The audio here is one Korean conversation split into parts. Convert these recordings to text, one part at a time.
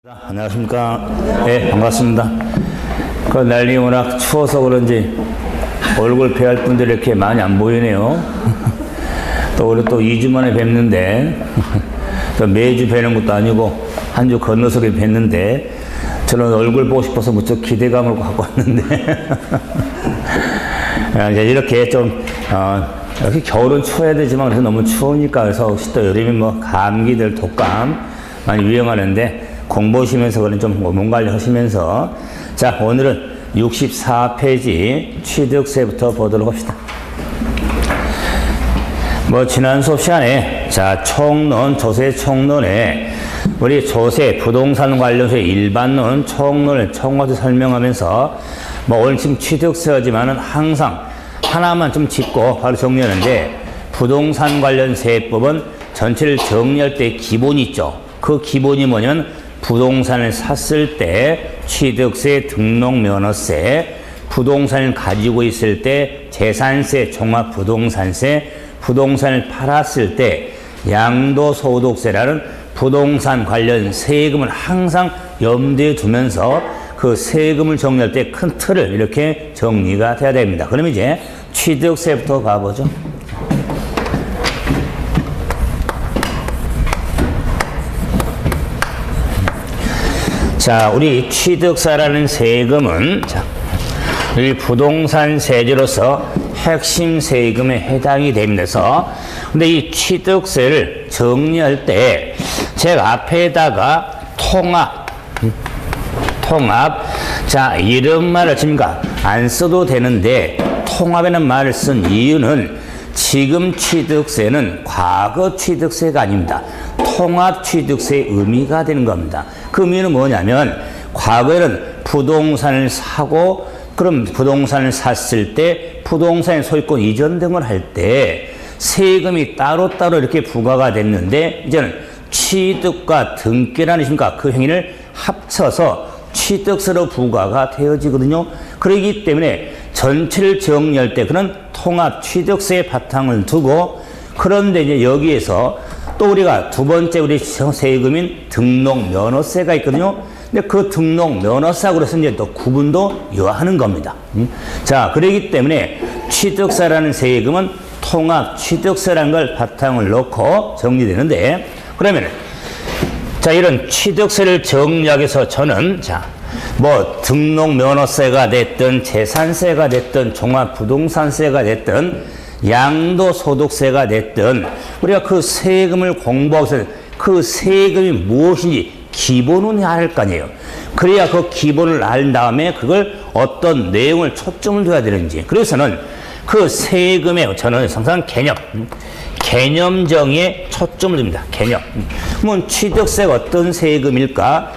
안녕하십니까. 네, 반갑습니다. 그 날이 워낙 추워서 그런지 얼굴 뵈할 분들이 이렇게 많이 안 보이네요. 또 우리 또 2주 만에 뵙는데 또 매주 뵈는 것도 아니고 한 주 건너서 뵙는데 저는 얼굴 보고 싶어서 무척 기대감을 갖고 왔는데 이제 이렇게 좀 이렇게 겨울은 추워야 되지만 그래서 너무 추우니까 그래서 혹시 또 여름에 뭐 감기들 독감 많이 유행하는데 공부하시면서 그런 좀 몸 관리 하시면서 자 오늘은 64페이지 취득세부터 보도록 합시다. 뭐 지난 수업 시간에 자 총론 조세 총론에 우리 조세 부동산 관련세 일반론 총론을 총괄해서 설명하면서 뭐 오늘 지금 취득세지만은 항상 하나만 좀 짚고 바로 정리하는데 부동산 관련 세법은 전체를 정리할 때 기본이 있죠. 그 기본이 뭐냐면 부동산을 샀을 때 취득세, 등록면허세, 부동산을 가지고 있을 때 재산세, 종합부동산세, 부동산을 팔았을 때 양도소득세라는 부동산 관련 세금을 항상 염두에 두면서 그 세금을 정리할 때 큰 틀을 이렇게 정리가 돼야 됩니다. 그럼 이제 취득세부터 봐보죠. 자, 우리 취득세라는 세금은 자, 이 부동산 세제로서 핵심 세금에 해당이 됩니다. 근데 이 취득세를 정리할 때 제가 앞에다가 통합 자 이런 말을 지금까 안 써도 되는데 통합이라는 말을 쓴 이유는 지금 취득세는 과거 취득세가 아닙니다. 통합 취득세의 의미가 되는 겁니다. 그 의미는 뭐냐면 과거에는 부동산을 사고 그럼 부동산을 샀을 때 부동산의 소유권 이전 등을 할 때 세금이 따로따로 이렇게 부과가 됐는데 이제는 취득과 등기라는 것입니까? 그 행위를 합쳐서 취득세로 부과가 되어지거든요. 그렇기 때문에 전체를 정리할 때 그런 통합 취득세의 바탕을 두고 그런데 이제 여기에서 또 우리가 두 번째 우리 세금인 등록면허세가 있거든요. 근데 그 등록면허세하고 그래서 이제 또 구분도 요하는 겁니다. 자, 그렇기 때문에 취득세라는 세금은 통합 취득세라는 걸 바탕을 놓고 정리되는데 그러면 자, 이런 취득세를 정리하기 위해서 저는 자, 뭐 등록면허세가 됐든 재산세가 됐든 종합부동산세가 됐든 양도소득세가 됐든 우리가 그 세금을 공부하기 위해서 그 세금이 무엇인지 기본은 알아야 할 거 아니에요. 그래야 그 기본을 알 다음에 그걸 어떤 내용을 초점을 둬야 되는지 그래서는 그 세금의 저는 항상 개념정의에 초점을 둡니다. 개념. 그러면 취득세가 어떤 세금일까?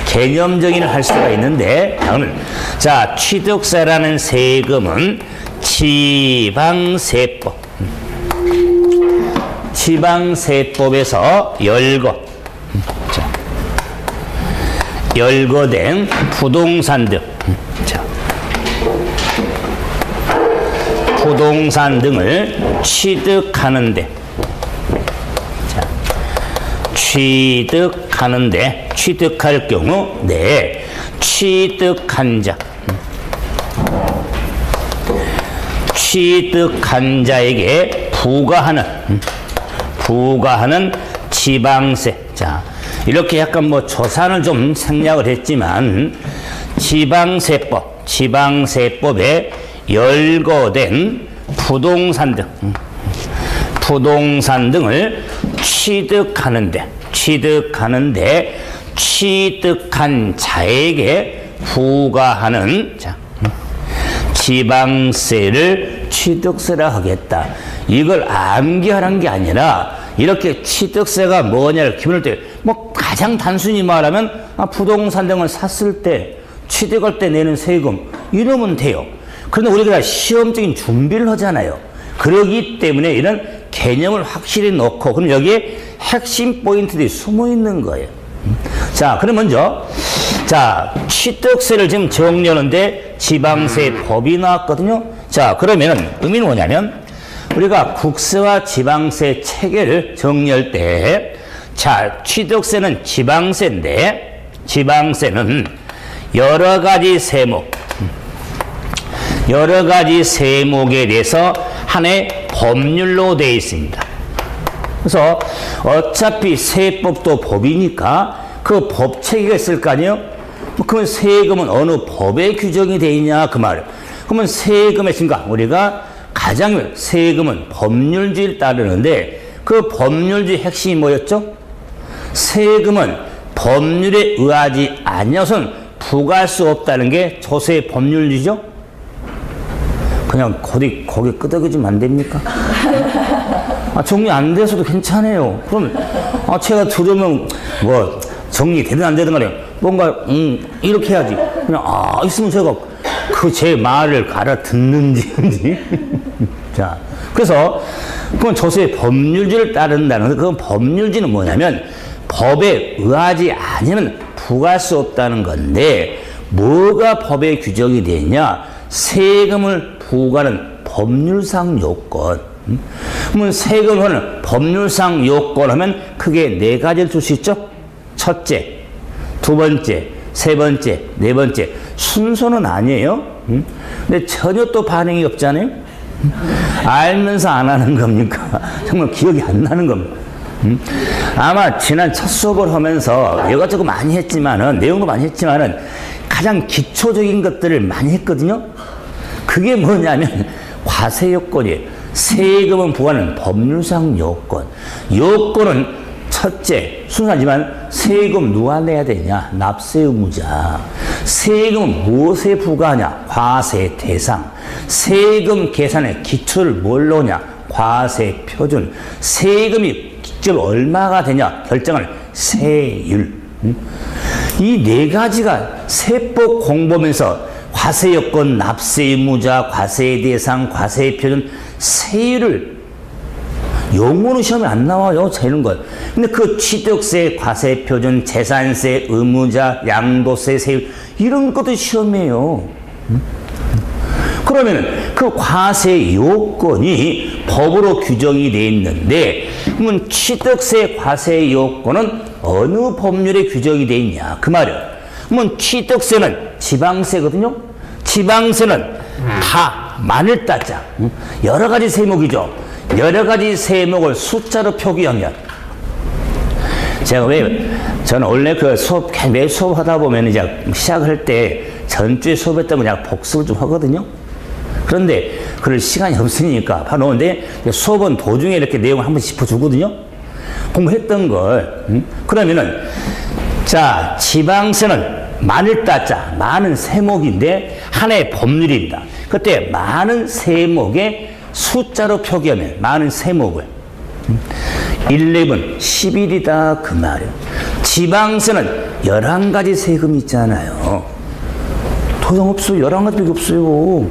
개념정의를 할 수가 있는데 자 취득세라는 세금은 지방세법에서 열거된 부동산 등을 취득하는데 취득할 경우 취득한 자에게 부과하는 지방세. 자, 이렇게 약간 뭐 조산을 좀 생략을 했지만 지방세법에 열거된 부동산 등을 취득하는데 취득한 자에게 부과하는 지방세를 취득세라 하겠다. 이걸 암기하라는 게 아니라 이렇게 취득세가 뭐냐를 기본을 때 뭐 가장 단순히 말하면 부동산 등을 샀을 때 취득할 때 내는 세금 이러면 돼요. 그런데 우리가 시험적인 준비를 하잖아요. 그러기 때문에 이런 개념을 확실히 놓고 그럼 여기에 핵심 포인트들이 숨어 있는 거예요. 자, 그럼 먼저 자 취득세를 지금 정리하는데 지방세법이 나왔거든요. 자, 그러면은 의미는 뭐냐면 우리가 국세와 지방세 체계를 정리할 때 자, 취득세는 지방세인데, 지방세는 여러 가지 세목에 대해서 하나의 법률로 되어 있습니다. 그래서 어차피 세법도 법이니까 그 법체계가 있을 거 아니에요? 그러면 세금은 어느 법에 규정이 되어 있냐 그 말이에요. 그러면 세금의 증가, 우리가 가장 세금은 법률주의를 따르는데 그 법률주의 핵심이 뭐였죠? 세금은 법률에 의하지 아니어서는 부과할 수 없다는 게 조세의 법률주의죠? 그냥 거기 끄덕이지면 안 됩니까? 정리 안 돼서도 괜찮아요. 그럼 제가 들으면 뭐 정리 되든 안 되든 간에 뭔가 이렇게 해야지. 그냥 있으면 제가 그 제 말을 알아듣는지. 자, 그래서 그건 조세의 법률주의를 따른다는 그 법률주의는 뭐냐면 법에 의하지 않으면 부과할 수 없다는 건데 뭐가 법에 규정이 되어 있냐? 세금을 부과하는 법률상 요건. 그러면 세금을 하는 법률상 요건 하면 크게 네 가지를 줄 수 있죠? 첫째, 두 번째, 세 번째, 네 번째. 순서는 아니에요. 근데 전혀 또 반응이 없잖아요. 알면서 안 하는 겁니까? 정말 기억이 안 나는 겁니다. 아마 지난 첫 수업을 하면서 이것저것 많이 했지만은, 내용도 많이 했지만은 가장 기초적인 것들을 많이 했거든요. 그게 뭐냐면 과세 요건이에요. 세금은 부과하는 법률상 요건. 요건은 첫째, 순서지만 세금 누가 내야 되냐? 납세 의무자. 세금은 무엇에 부과하냐? 과세 대상. 세금 계산의 기초를 뭘로 하냐? 과세 표준. 세금이 직접 얼마가 되냐? 결정할 세율. 이 네 가지가 세법 공부하면서 과세 요건, 납세 의무자, 과세 대상, 과세 표준, 세율을 용어는 시험에 안 나와요. 이런 것. 근데 그 취득세, 과세 표준, 재산세, 의무자, 양도세, 세율 이런 것도 시험이에요. 그러면 그 과세 요건이 법으로 규정이 되어 있는데 그러면 취득세, 과세 요건은 어느 법률에 규정이 되어 있냐 그 말이에요. 그러면 취득세는 지방세거든요. 지방세는 다 만을 따자 여러 가지 세목이죠. 여러 가지 세목을 숫자로 표기하면 제가 저는 원래 그 매 수업 하다 보면 이제 시작할 때 전주에 수업했던 거 그냥 복습을 좀 하거든요. 그런데 그럴 시간이 없으니까 봐놓은데 수업은 도중에 이렇게 내용을 한 번씩 짚어주거든요. 공부했던 걸. 그러면은 자, 지방세는 만을 따자 많은 세목인데 하나의 법률입니다. 그때 많은 세목에 숫자로 표기하면 많은 세목을 11, 11이다 그 말이에요. 지방세는 11가지 세금이 있잖아요. 더 이상 없어요. 11가지밖에 없어요.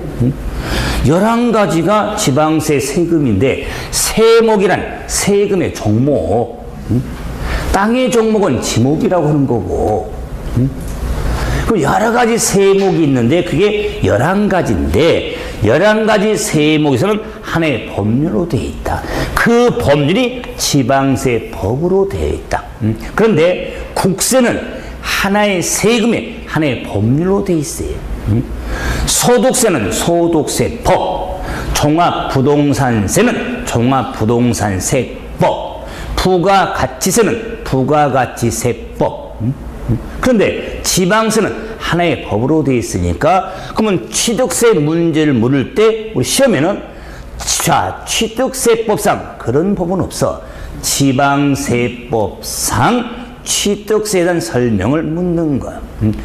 11가지가 지방세 세금인데 세목이란 세금의 종목. 땅의 종목은 지목이라고 하는 거고. 그 여러 가지 세목이 있는데 그게 11가지인데 11가지 세목에서는 하나의 법률로 되어 있다. 그 법률이 지방세 법으로 되어 있다. 그런데 국세는 하나의 세금에 하나의 법률로 되어 있어요. 소득세는 소득세법, 종합부동산세는 종합부동산세법, 부가가치세는 부가가치세법. 그런데 지방세는 하나의 법으로 되어 있으니까 그러면 취득세 문제를 물을 때 우리 시험에는 자, 취득세법상 그런 법은 없어. 지방세법상 취득세에 대한 설명을 묻는 거야.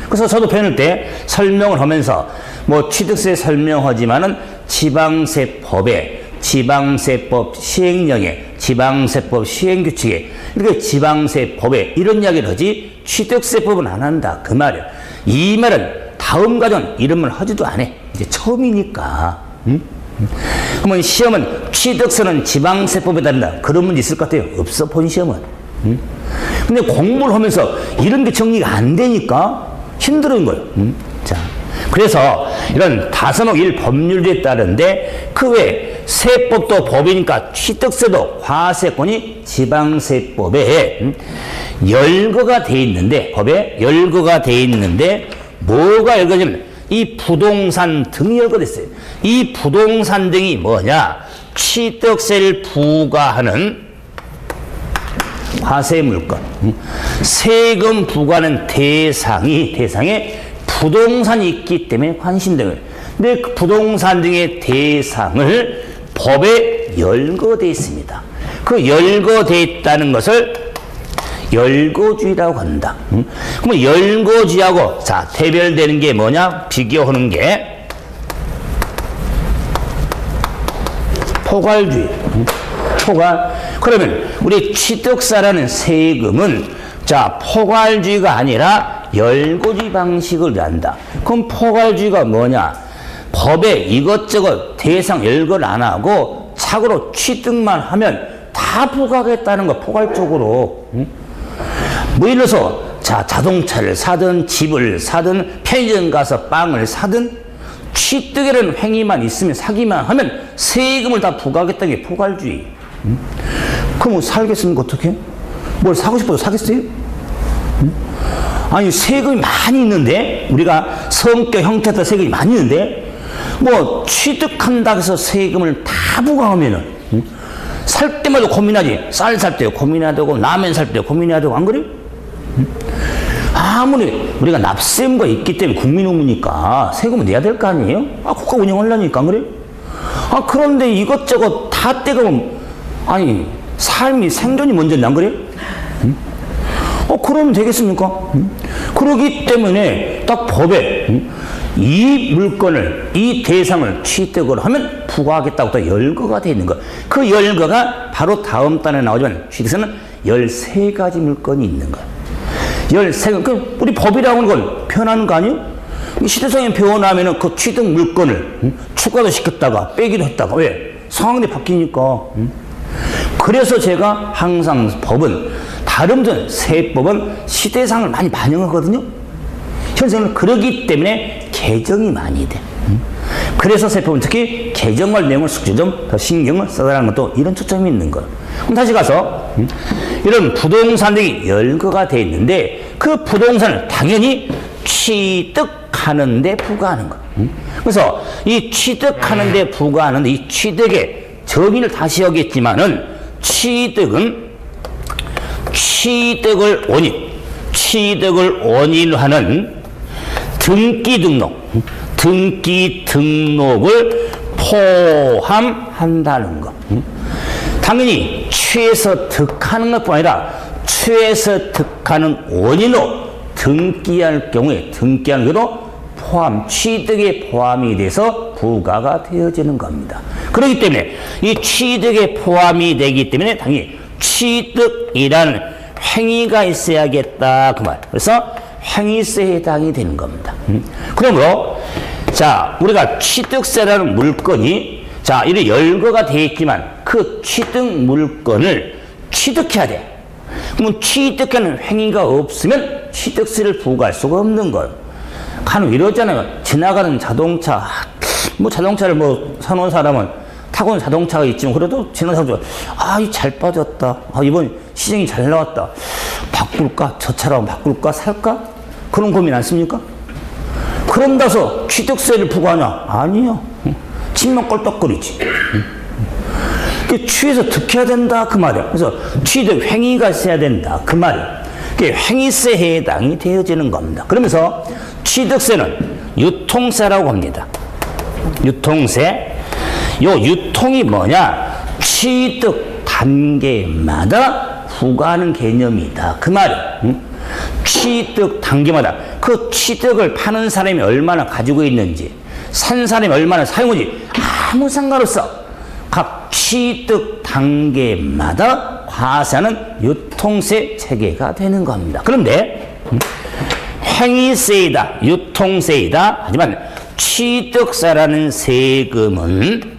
그래서 저도 배울 때 설명을 하면서 뭐 취득세 설명하지만은 지방세법에 지방세법 시행령에 지방세법 시행규칙에 이렇게 지방세법에 이런 이야기를 하지 취득세법은 안 한다 그 말이야. 이 말은 다음 과정 이름을 하지도 않아. 이제 처음이니까. 그러면 시험은 취득세는 지방세법에 따른다 그런 문제 있을 것 같아요? 없어 본 시험은. 근데 공부를 하면서 이런 게 정리가 안 되니까 힘든 거예요. 자, 그래서 이런 다서목 1법률에 따른데 그 외에 세법도 법이니까 취득세도 과세권이 지방세법에 열거가 돼 있는데, 법에 열거가 돼 있는데 뭐가 열거냐면 이 부동산 등이 열거됐어요. 이 부동산 등이 뭐냐? 취득세를 부과하는 과세물건, 세금 부과하는 대상에 부동산이 있기 때문에 환신등을. 근데 그 부동산 등의 대상을 법에 열거되어 있습니다. 그 열거되어 있다는 것을 열거주의라고 한다. 그러면 열거주의하고 자 대별되는 게 뭐냐? 비교하는 게 포괄주의. 그러면 우리 취득세라는 세금은 자 포괄주의가 아니라 열거주의 방식을 한다. 그럼 포괄주의가 뭐냐? 법에 이것저것 대상 열거를 안 하고 착으로 취득만 하면 다 부과하겠다는 거. 포괄적으로. 뭐 예를 들어서 자 자동차를 사든 집을 사든 편의점 가서 빵을 사든 취득이라는 행위만 있으면 사기만 하면 세금을 다 부과하겠다는 게 포괄주의. 그럼 살겠습니까? 어떻게? 뭘 사고 싶어도 사겠어요? 아니 세금이 많이 있는데, 우리가 성격 형태에 따라 세금이 많이 있는데 뭐 취득한다고 해서 세금을 다 부과하면은 살 때마다 고민하지. 쌀 살 때 고민해야 되고 라면 살 때 고민해야 되고, 안 그래? 아무리 우리가 납세의무가 있기 때문에 국민 의무니까 세금을 내야 될 거 아니에요? 국가 운영하려니까, 안 그래? 그런데 이것저것 다 떼가면 아니 삶이 생존이 먼저인데, 안 그래? 그러면 되겠습니까? 그러기 때문에 딱 법에 이 물건을, 이 대상을 취득을 하면 부과하겠다고 또 열거가 되어 있는 거. 그 열거가 바로 다음 단에 나오지만 취득세는 13가지 물건이 있는 거야. 13가. 그 우리 법이라고 하는 건 변하는 거 아니에요? 시대상에 변하면은 그 취득 물건을 추가도 시켰다가 빼기도 했다가. 왜? 상황이 바뀌니까. 그래서 제가 항상 법은 다른 전 세법은 시대상을 많이 반영하거든요. 현재는 그러기 때문에 개정이 많이 돼. 그래서 세법은 특히 개정할 내용을 숙지좀 더 신경을 써달라는 것도 이런 초점이 있는 거예요. 그럼 다시 가서 이런 부동산 등이 열거가 돼 있는데 그 부동산을 당연히 취득하는 데 부과하는 거. 그래서 이 취득하는 데 부과하는 이 취득의 정의를 다시 하겠지만은 취득을 원인으로 하는 등기 등록을 포함한다는 것. 당연히 취해서 득하는 것뿐 아니라 취해서 득하는 원인으로 등기할 경우에 취득에 포함이 돼서 부과가 되어지는 겁니다. 그렇기 때문에 이 취득에 포함이 되기 때문에 당연히 취득이라는 행위가 있어야겠다 그 말. 그래서 행위세에 해당이 되는 겁니다. 그러므로 자 우리가 취득세라는 물건이 자 이렇게 열거가 되어 있지만 그 취득 물건을 취득해야 돼. 그러면 취득하는 행위가 없으면 취득세를 부과할 수가 없는 거예요. 간혹 이러잖아요. 지나가는 자동차, 뭐 자동차를 뭐 사놓은 사람은 타고 있는 자동차가 있지만 그래도 지나가는 사람은 이 잘 빠졌다. 이번 시장이 잘 나왔다. 바꿀까? 저 차라고 바꿀까? 살까? 그런 고민 안 씁니까? 그런다서 취득세를 부과하냐? 아니요. 침만 껄떡거리지. 취해서 득해야 된다 그 말이야. 그래서 취득 행위가 있어야 된다 그 말이야. 행위세에 해당이 되어지는 겁니다. 그러면서 취득세는 유통세라고 합니다. 유통세. 요 유통이 뭐냐? 취득 단계마다 부과하는 개념이다 그 말이야. 취득 단계마다 그 취득을 파는 사람이 얼마나 가지고 있는지, 산 사람이 얼마나 사용하는지 아무 상관없어. 각 취득 단계마다 과세하는 유통세 체계가 되는 겁니다. 그런데 행위세이다, 유통세이다. 하지만 취득세라는 세금은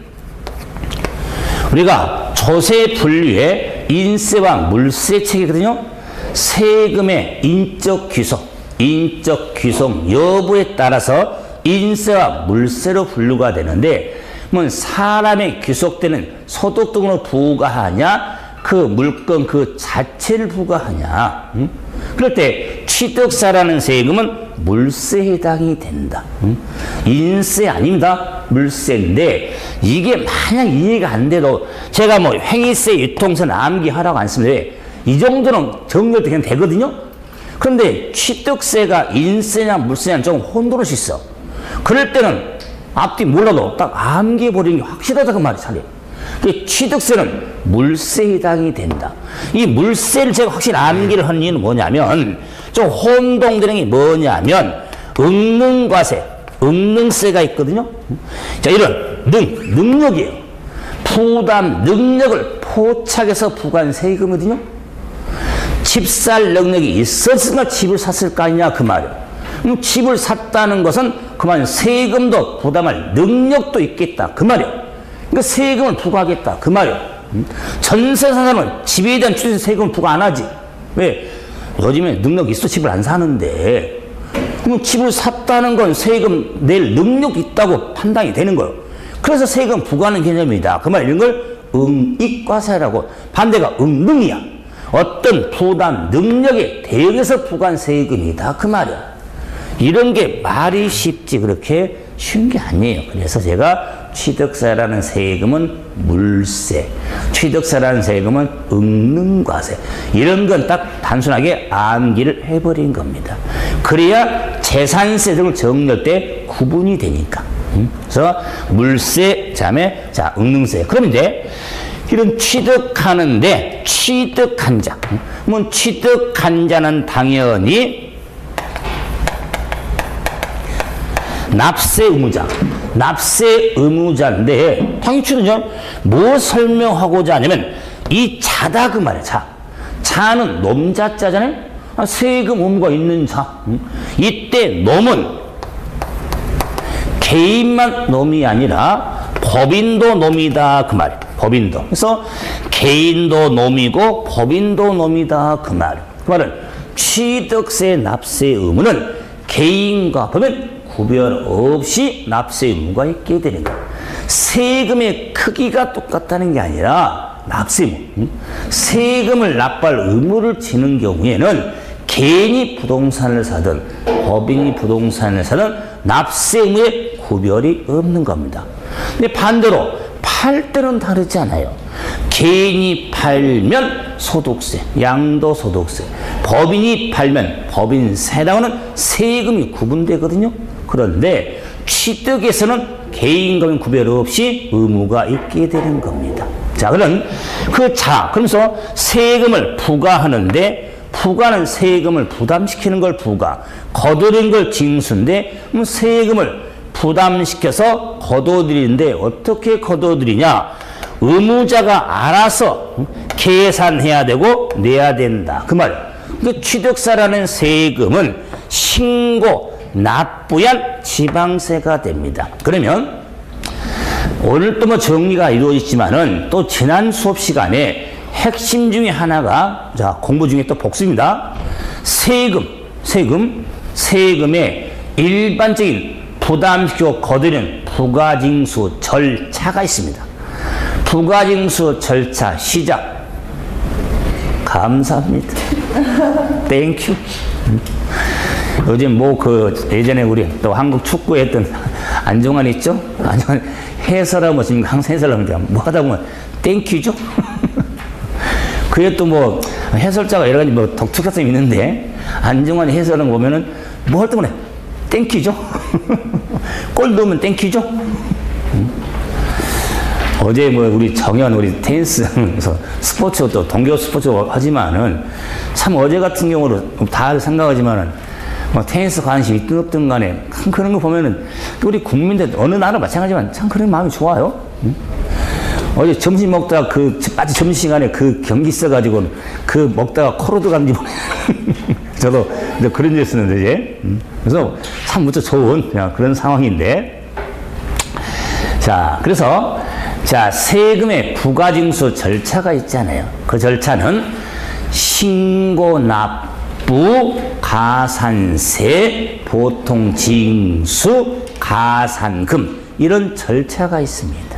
우리가 조세 분류의 인세와 물세 체계거든요. 세금의 인적 귀속 여부에 따라서 인세와 물세로 분류가 되는데 그러면 사람의 귀속되는 소득 등으로 부과하냐, 그 물건 그 자체를 부과하냐. 그럴 때 취득세라는 세금은 물세에 해당이 된다. 인세 아닙니다. 물세인데 이게 만약 이해가 안 돼도 제가 뭐 행위세, 유통세, 암기하라고 안 쓰면 이 정도는 정렬도 그냥 되거든요. 그런데 취득세가 인세냐 물세냐 좀 혼돈할 수 있어. 그럴 때는 앞뒤 몰라도 딱 암기해버리는 게 확실하다 그 말이 차례. 취득세는 물세에 해당이 된다. 이 물세를 제가 확실히 암기를 하는 이유는 뭐냐면 좀 혼동되는 게 뭐냐면 응능과세, 응능세가 있거든요. 자, 이런 능력이에요. 부담 능력을 포착해서 부과한 세금이거든요. 집 살 능력이 있었으니까 집을 샀을 거 아니냐 그 말이에요. 집을 샀다는 것은 그만 세금도 부담할 능력도 있겠다 그 말이에요. 그러니까 세금을 부과하겠다 그 말이에요. 전세 산 사람은 집에 대한 취득세 세금을 부과 안 하지. 왜? 요즘에 능력이 있어 집을 안 사는데. 그럼 집을 샀다는 건 세금 낼 능력이 있다고 판단이 되는 거예요. 그래서 세금 부과하는 개념이다 그 말. 이런 걸 응익과세라고. 반대가 응능이야. 어떤 부담 능력에 대응해서 부과한 세금이다 그 말이야. 이런 게 말이 쉽지 그렇게 쉬운 게 아니에요. 그래서 제가 취득세라는 세금은 물세, 취득세라는 세금은 응능과세, 이런 건 딱 단순하게 암기를 해버린 겁니다. 그래야 재산세 등을 정렬 때 구분이 되니까. 그래서 물세, 다음에 자 응능세. 그럼 이제 이런 취득하는데 취득한 자, 그러면 취득한 자는 당연히 납세 의무자, 납세 의무자인데 당연히 취득은 뭐 설명하고자 하냐면 이 자다 그 말이야. 자는 놈자자잖아요. 세금 의무가 있는 자. 이때 놈은 개인만 놈이 아니라 법인도 놈이다 그 말이에요. 법인도. 그래서 개인도 놈이고 법인도 놈이다 그 말. 그 말은 취득세 납세 의무는 개인과 법인 구별 없이 납세 의무가 있게 되는 거예요. 세금의 크기가 똑같다는 게 아니라 납세 의무. 세금을 납부할 의무를 지는 경우에는 개인이 부동산을 사든 법인이 부동산을 사든 납세 의무에 구별이 없는 겁니다. 근데 반대로 팔 때는 다르지 않아요. 개인이 팔면 소득세, 양도소득세, 법인이 팔면 법인세라고는 세금이 구분되거든요. 그런데 취득에서는 개인과는 구별 없이 의무가 있게 되는 겁니다. 자, 그럼 그러면서 세금을 부과하는데 부과는 세금을 부담시키는 걸 부과, 거두는 걸 징수인데 세금을 부담시켜서 거둬들이는데 어떻게 거둬들이냐? 의무자가 알아서 계산해야 되고 내야 된다 그 말이에요. 그러니까 취득세라는 세금은 신고 납부한 지방세가 됩니다. 그러면 오늘 또 뭐 정리가 이루어졌지만은 또 지난 수업 시간에 핵심 중에 하나가 자 공부 중에 또 복습입니다. 세금의 일반적인 부담시키고 거두는 부가징수 절차가 있습니다. 부가징수 절차 시작. 감사합니다. 땡큐. 요즘 예전에 우리 또 한국 축구에 했던 안정환 있죠? 안정환 해설하면 지금 항상 해설합니다. 뭐 하다 보면 땡큐죠? 그게 또 뭐 해설자가 여러 가지 뭐 독특성이 있는데 안정환 해설을 보면은 뭐 할 때마다 땡큐죠? 골 넣으면 땡큐죠? 어제 뭐 우리 정현 우리 테니스 스포츠 또 동교 스포츠 하지만은 참 어제 같은 경우로 다 생각하지만은 뭐 테니스 관심이 있든 없든 간에 그런 거 보면은 우리 국민들 어느 나라 마찬가지지만 참 그런 마음이 좋아요. 어제 점심 먹다가 마치 점심시간에 그 경기 있어가지고 먹다가 코로 들어간지 저도 그런 일 했었는데 이제 그래서 참 무척 좋은 그런 상황인데 자 그래서 자 세금의 부가징수 절차가 있잖아요. 그 절차는 신고 납부 가산세 보통징수 가산금 이런 절차가 있습니다.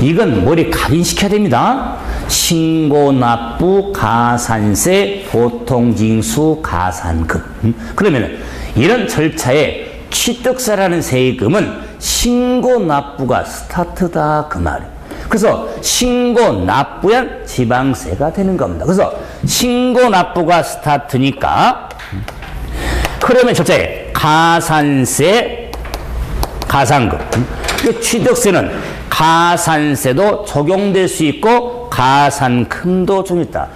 이건 머리 각인시켜야 됩니다. 신고, 납부, 가산세, 보통징수, 가산금. 그러면 이런 절차에 취득세라는 세금은 신고, 납부가 스타트다 그 말이에요. 그래서 신고, 납부엔 지방세가 되는 겁니다. 그래서 신고, 납부가 스타트니까 그러면 절차에 가산세, 가산금. 취득세는 가산세도 적용될 수 있고 가산금도 좀 있다.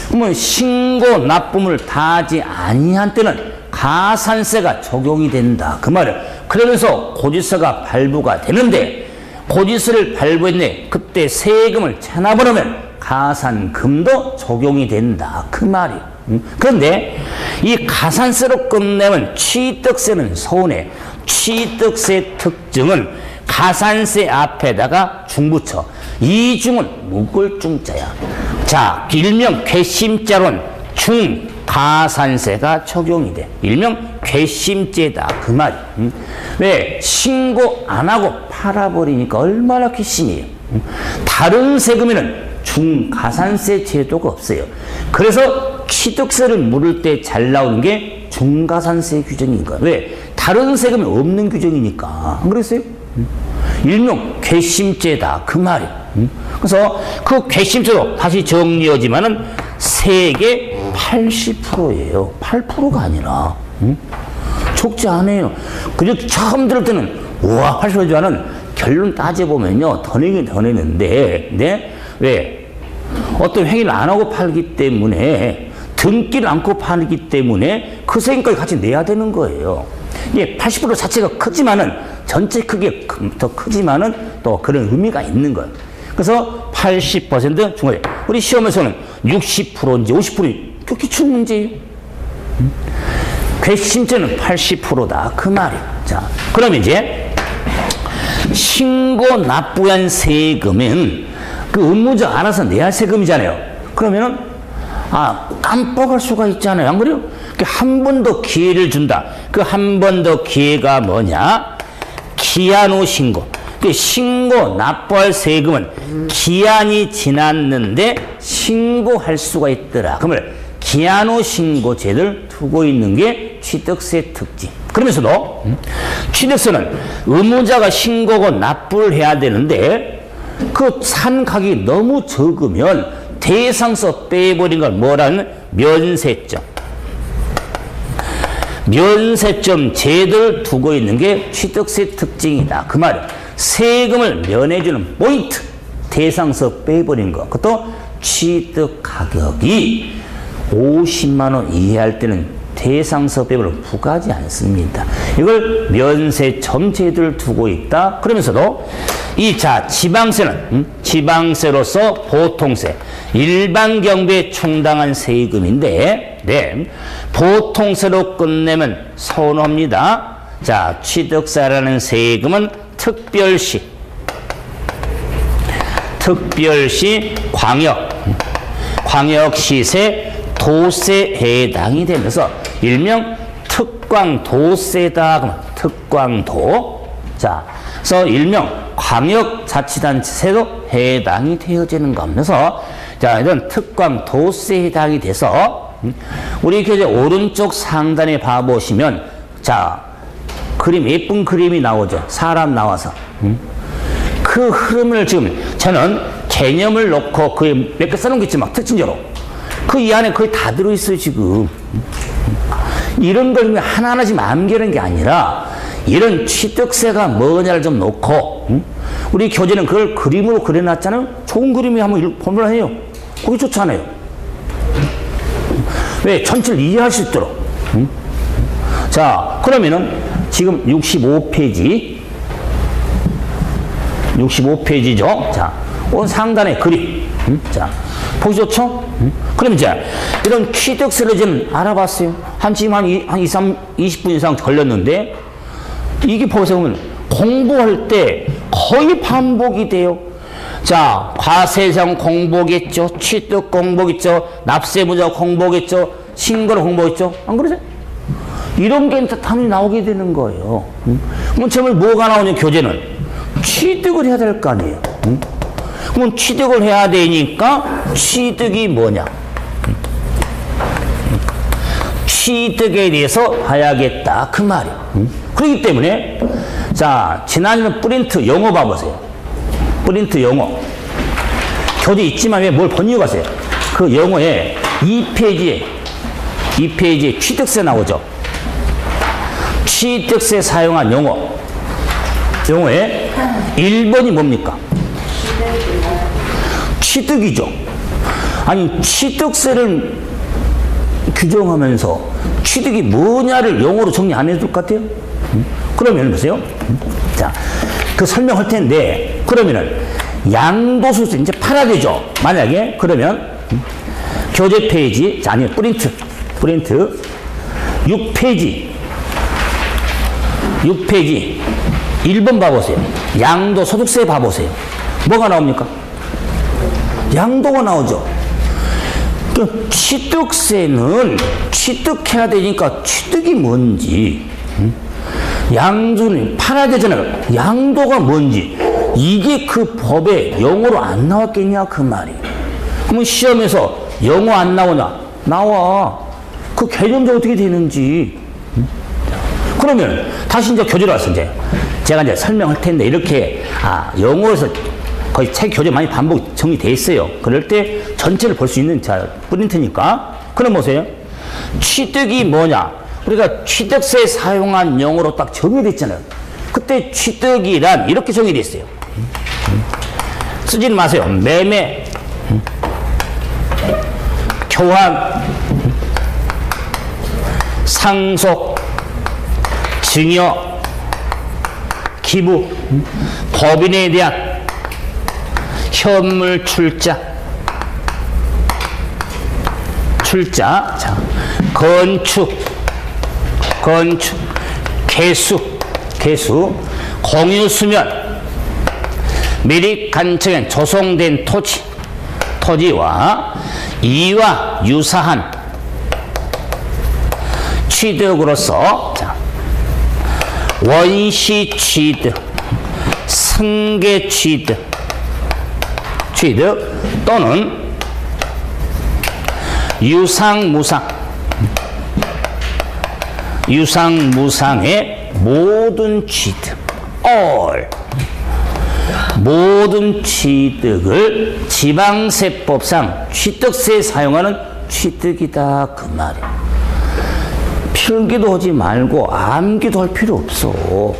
그러면 신고, 납부를 다 하지 아니한 때는 가산세가 적용이 된다 그 말이에요. 그러면서 고지서가 발부가 되는데 고지서를 발부했네. 그때 세금을 체납하면 가산금도 적용이 된다 그 말이에요. 그런데 이 가산세로 끝내면 취득세는 서운해. 취득세 특징은 가산세 앞에다가 중 붙여. 이 중은 묶을 중자야. 자, 일명 괘씸죄론 중 가산세가 적용이 돼. 일명 괘씸죄다 그 말이야. 왜? 신고 안 하고 팔아버리니까 얼마나 괘씸해요. 다른 세금에는 중가산세 제도가 없어요. 그래서 취득세를 물을 때 잘 나오는 게 중가산세 규정인 거야. 왜? 다른 세금이 없는 규정이니까. 안 그랬어요? 일명 괘씸죄다 그 말이야. 그래서 그 괘씸죄도 다시 정리하지만은 세계 80%예요. 8%가 아니라. 적지 않아요. 그저 처음 들을 때는 우와 80%지만은 결론 따져보면요 더 내긴 더 내는데, 네? 왜? 어떤 행위를 안 하고 팔기 때문에 등기를 않고 팔기 때문에 그 세금까지 같이 내야 되는 거예요. 예, 80% 자체가 크지만은 전체 크기가 더 크지만은 또 그런 의미가 있는 거예요. 그래서 80% 중간에 우리 시험에서는 60%인지 50%인지 그 기출 문제예요. 괘씸죄는 80%다 그 말이에요. 자, 그럼 이제 신고 납부한 세금은 그 의무자 알아서 내야 할 세금이잖아요. 그러면은 깜빡할 수가 있잖아요. 안 그래요? 한 번 더 기회를 준다. 그 한 번 더 기회가 뭐냐? 기한 후 신고. 그 신고 납부할 세금은 기한이 지났는데 신고할 수가 있더라. 그러면 기한 후 신고제를 두고 있는 게 취득세 특징. 그러면서도 취득세는 의무자가 신고고 납부를 해야 되는데 그 산 가격이 너무 적으면 대상서 빼버린 걸 뭐라는 면세점. 면세점 제도를 두고 있는 게 취득세 특징이다. 그 말이에요. 세금을 면해주는 포인트. 대상서 빼버린 거. 그것도 취득 가격이 50만 원 이하일 때는 대상서 빼버리면 부과하지 않습니다. 이걸 면세점 제도를 두고 있다. 그러면서도 지방세는 지방세로서 보통세, 일반 경비에 충당한 세금인데, 네, 보통세로 끝내면 서운합니다. 자, 취득세라는 세금은 특별시, 광역시세, 도세에 해당이 되면서 일명 특광도세다. 그러면 특광도. 자, 그래서 일명 광역자치단체세도 해당이 되어지는 거면서 자, 이런 특광도세에 해당이 돼서 우리 교재 오른쪽 상단에 봐보시면 자, 그림, 예쁜 그림이 나오죠. 사람 나와서. 그 흐름을 지금 저는 개념을 놓고 그 몇 개 써놓은 게 있지만 특징적으로 그 이 안에 거의 다 들어있어요 지금. 이런 걸 하나하나 지금 암기하는 게 아니라 이런 취득세가 뭐냐를 좀 놓고 우리 교재는 그걸 그림으로 그려놨잖아요. 좋은 그림이 한번 볼만해요. 그게 좋잖아요. 왜? 전체를 이해할 수 있도록. 자, 그러면은 지금 65페이지죠. 자, 오늘 상단의 그림. 자, 보기 좋죠? 그럼 이제 이런 취득세를 좀 알아봤어요. 지금 한 20분 이상 걸렸는데 이게 보세요. 공부할 때 거의 반복이 돼요. 자, 과세상 공부겠죠. 취득 공부겠죠. 납세무자 공부겠죠. 신고를 공부했죠. 안 그러세요? 이런 게 당연히 나오게 되는 거예요. 그럼 정말 뭐가 나오냐, 교재는? 취득을 해야 될 거 아니에요. 그러면 취득을 해야 되니까 취득이 뭐냐? 취득에 대해서 봐야겠다 그 말이야. 그렇기 때문에 자 지난주는 프린트 영어 봐보세요. 프린트 영어 교재 있지만 왜 뭘 번역을 하세요? 그 영어에 2페이지에 취득세 나오죠. 취득세 사용한 영어에 1번이 뭡니까? 취득이죠. 아니 취득세를 규정하면서 취득이 뭐냐를 영어로 정리 안 해줄 것 같아요? 그러면 보세요. 자, 그 설명할 텐데 그러면은 양도소득세 이제 팔아야 되죠. 만약에 그러면 교재 페이지 자 아니 프린트 6페이지 1번 봐보세요. 양도소득세 봐보세요. 뭐가 나옵니까? 양도가 나오죠. 그 취득세는 취득해야 되니까 취득이 뭔지 양도는 팔아야 되잖아요. 양도가 뭔지 이게 그 법에 영어로 안 나왔겠냐 그 말이. 그러면 시험에서 영어 안 나오냐? 나와. 그 개념도 어떻게 되는지. 그러면 다시 이제 교재로 와서 이제 제가 이제 설명할 텐데 이렇게 영어에서 거의 책 교재 많이 반복 정리돼 있어요. 그럴 때 전체를 볼 수 있는 자 프린트니까. 그럼 보세요. 취득이 뭐냐? 우리가 취득세 사용한 영어로 딱 정의됐잖아요. 그때 취득이란 이렇게 정의돼 있어요. 쓰지는 마세요. 매매, 교환, 상속, 증여, 기부, 법인에 대한 현물 출자, 자, 건축, 개수, 공유수면, 미리 간청한 조성된 토지와 이와 유사한 취득으로서 자, 원시 취득, 승계 취득 또는 유상무상의 모든 취득, 모든 취득을 지방세법상 취득세에 사용하는 취득이다 그 말이야. 필기도 하지 말고 암기도 할 필요 없어.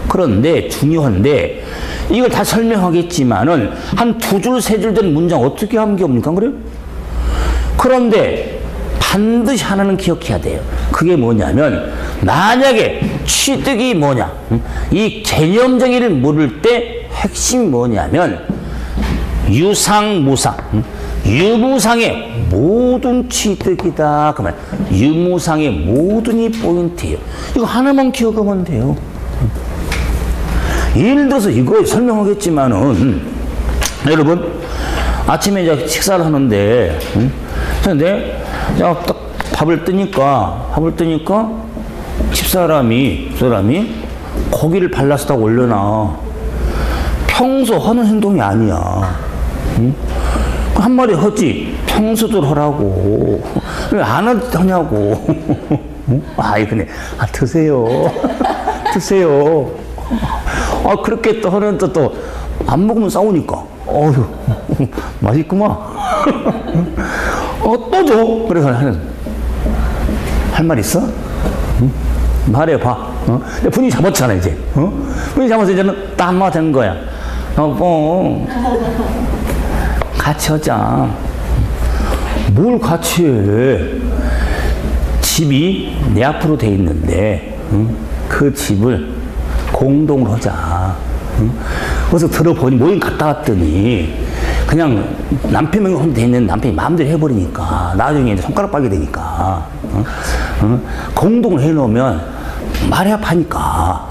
그런데 중요한데 이걸 다 설명하겠지만은 한 2줄 3줄 된 문장 어떻게 암기합니까? 그래요? 그런데 반드시 하나는 기억해야 돼요. 그게 뭐냐면 만약에 취득이 뭐냐 이 개념 정의를 물을 때 핵심이 뭐냐면 유상무상 유무상의 모든 취득이다 그러면 유무상의 모든이 포인트예요. 이거 하나만 기억하면 돼요. 예를 들어서 이거 설명하겠지만은 여러분 아침에 이제 식사를 하는데 근데 딱 밥을 뜨니까 집사람이 고기를 발라서 딱 올려놔. 평소 하는 행동이 아니야. 응? 한마디 하지. 평소도 하라고. 왜 안 하냐고. 아이, 근데, 드세요. 드세요. 그렇게 또 하는데 또, 안 먹으면 싸우니까. 어휴, 맛있구만. 또 줘. 그래서 할 말 있어? 응? 말해봐. 분위기 잡았잖아, 이제. 분위기 잡아서 이제는 딱 한마디 된 거야. 같이 하자. 뭘 같이 해? 집이 내 앞으로 돼 있는데, 그 집을 공동으로 하자. 그래서 들어보니 모임 갔다 왔더니, 그냥 남편 명의로 돼 있는 남편이 마음대로 해버리니까, 나중에 이제 손가락 빨게 되니까, 공동을 해놓으면 말해야 파니까,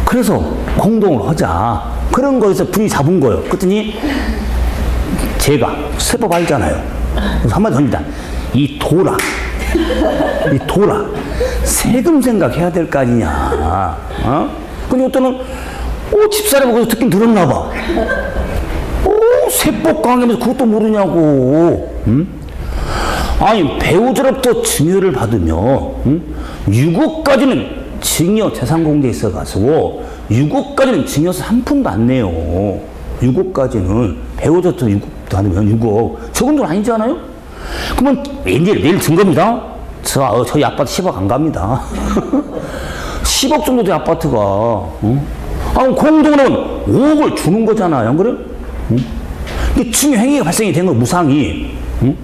그래서 공동을 하자. 그런 거에서 분위기 잡은 거예요. 그랬더니 제가 세법 알잖아요. 그래서 한마디 합니다. 이 돌아 세금 생각해야 될 거 아니냐. 근데 어떤 집사람이 거기서 듣긴 들었나 봐. 세법 강의하면서 그것도 모르냐고. 응? 아니, 배우자로부터 증여를 받으며, 응? 6억까지는 증여 재산공제에 있어가지고, 6억까지는 증여세 한 푼도 안 내요. 6억까지는. 배우자부터 6억 받으면 6억. 적은 돈 아니잖아요? 그러면 내일 증거입니다. 저희 아파트 10억 안 갑니다. 10억 정도 돼, 아파트가. 응? 공동은 5억을 주는 거잖아요. 안 그래? 응? 이게 증여 행위가 발생이 된 거, 무상이. 응?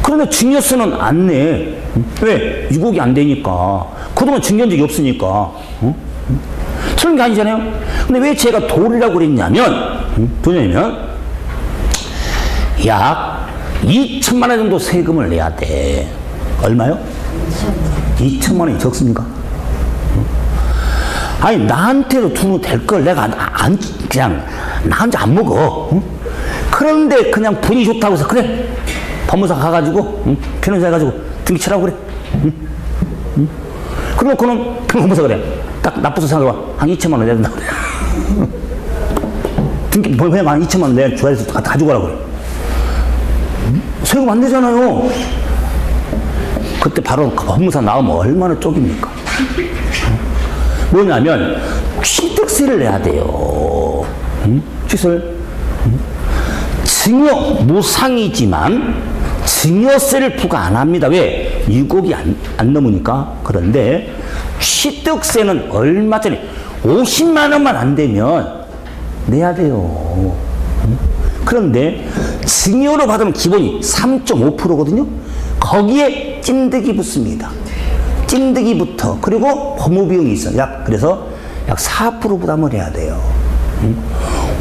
그런데 증여세는 안 내. 응? 왜? 6억이 안 되니까. 그동안 증여한 적이 없으니까. 응? 그런 게 아니잖아요. 근데 왜 제가 도리라고 그랬냐면, 도냐면, 약 2천만 원 정도 세금을 내야 돼. 얼마요? 2천만 원이 적습니까? 아니, 나한테도 두면 될 걸 내가 그냥, 나 혼자 안 먹어. 응? 그런데 그냥 분위기 좋다고 해서, 그래. 법무사 가가지고, 응? 변호사 해가지고, 등기 치라고 그래. 응? 응? 그러면 법무사 그래. 딱 나쁘서 생각해봐. 한 2천만 원 내야 된다 그래. 등기, 그냥 한 2천만 원 내야 줘야 돼서 다 가져가라고 그래. 응? 세금 안 내잖아요. 그때 바로 법무사 나오면 얼마나 쪽입니까? 뭐냐면 취득세를 내야 돼요. 응? 취득세를. 응? 증여 무상이지만 증여세를 부과 안 합니다. 왜? 6억이 안 넘으니까. 그런데 취득세는 얼마짜리 50만 원만 안 되면 내야 돼요. 응? 그런데 증여로 받으면 기본이 3.5%거든요. 거기에 찐득이 붙습니다. 찐득이부터. 그리고 법무비용이 있어. 그래서 약 4% 부담을 해야 돼요.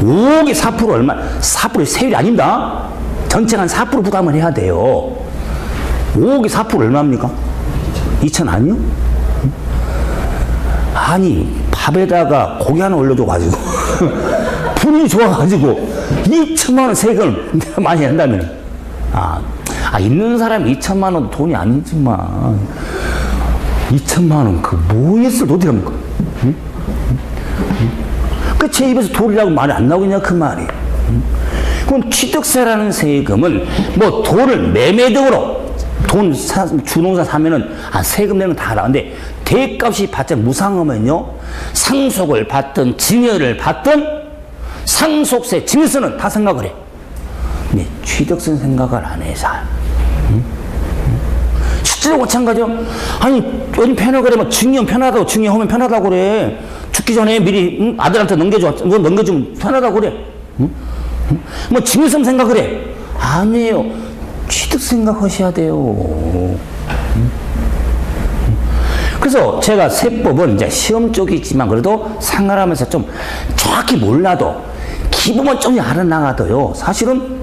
5억에 4% 얼마? 4% 세율이 아닙니다. 전체가 한 4% 부담을 해야 돼요. 5억에 4% 얼마입니까? 2천 아니요? 아니, 밥에다가 고기 하나 올려줘가지고 분위기 좋아가지고 2천만 원 세금을 많이 낸다면 있는 사람이 2천만 원 돈이 아니지만 2천만 원, 뭐 했을 때 어떻게 합니까? 응? 제 입에서 돌이라고 말이 안 나오겠냐, 그 말이. 응? 그럼 취득세라는 세금은 뭐 돈을 매매등으로 주동산 사면은 세금 내는 거 다 알아는데 대값이 받자 무상하면요, 상속을 받든 증여를 받든 상속세, 증여세는 다 생각을 해. 근데 취득세는 생각을 안 해, 잘. 실제로 마찬가지요. 아니, 요즘 편하고 그러면 증여하면 편하다고, 증여하면 편하다고 그래. 죽기 전에 미리 아들한테 넘겨주면 편하다고 그래. 뭐 증여세 생각을 해. 아니에요. 취득 생각하셔야 돼요. 그래서 제가 세법은 이제 시험 쪽이지만 그래도 생활하면서 좀 정확히 몰라도 기본은 좀 알아나가도요. 사실은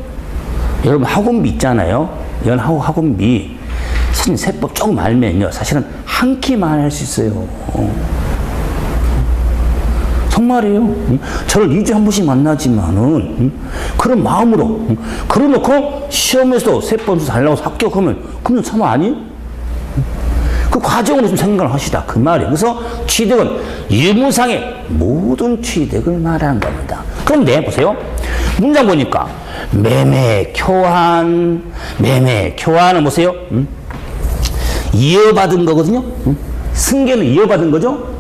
여러분 학원비 있잖아요. 학원비. 사실 세법 조금 알면요. 사실은 한 끼만 할 수 있어요. 정말이에요. 저를 2주에 한 번씩 만나지만은 그런 마음으로 그러놓고 시험에서도 세법 잘 나와서 합격하면 그럼 참 아니에요? 그 과정으로 좀 생각을 하시다 그 말이에요. 그래서 취득은 유무상의 모든 취득을 말하는 겁니다. 그런데 보세요. 문장 보니까 매매 교환은 보세요. 이어받은 거거든요. 승계는 이어받은 거죠.